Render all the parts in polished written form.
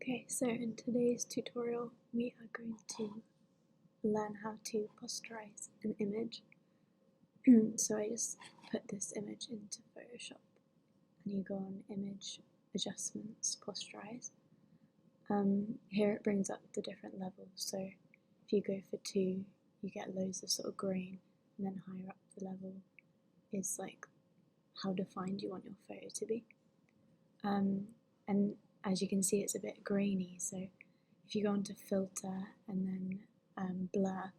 Okay, so in today's tutorial we are going to learn how to posterize an image. So I just put this image into Photoshop and you go on Image Adjustments, Posterize. Here it brings up the different levels, so if you go for 2 you get loads of sort of grain, and then higher up the level is like how defined you want your photo to be. And as you can see, it's a bit grainy, so if you go onto Filter and then Blur,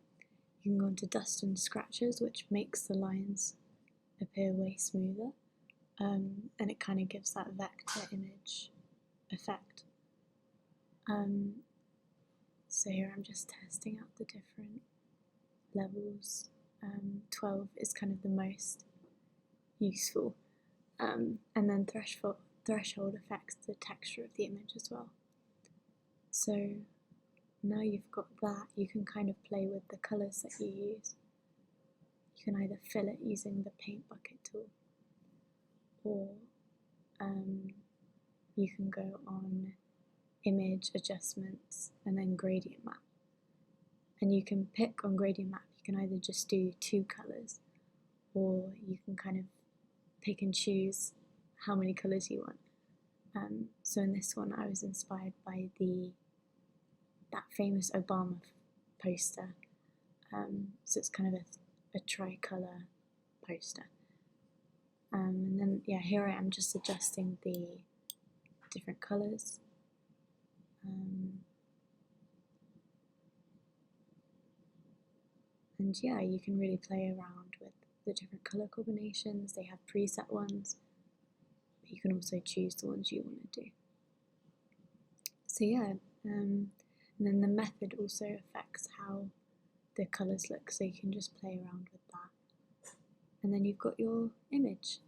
you can go onto Dust and Scratches, which makes the lines appear way smoother, and it kind of gives that vector image effect. So here I'm just testing out the different levels. 12 is kind of the most useful, and then threshold affects the texture of the image as well. So now you've got that, you can kind of play with the colours that you use. You can either fill it using the paint bucket tool, or you can go on Image Adjustments and then Gradient Map. And you can pick on Gradient Map, you can either just do 2 colours, or you can kind of pick and choose how many colours you want. So in this one I was inspired by that famous Obama poster, so it's kind of a tricolour poster. And then yeah, here I am just adjusting the different colours. And yeah, you can really play around with the different colour combinations. They have preset ones, but you can also choose the ones you want to do. So yeah, and then the method also affects how the colours look, so you can just play around with that. And then you've got your image.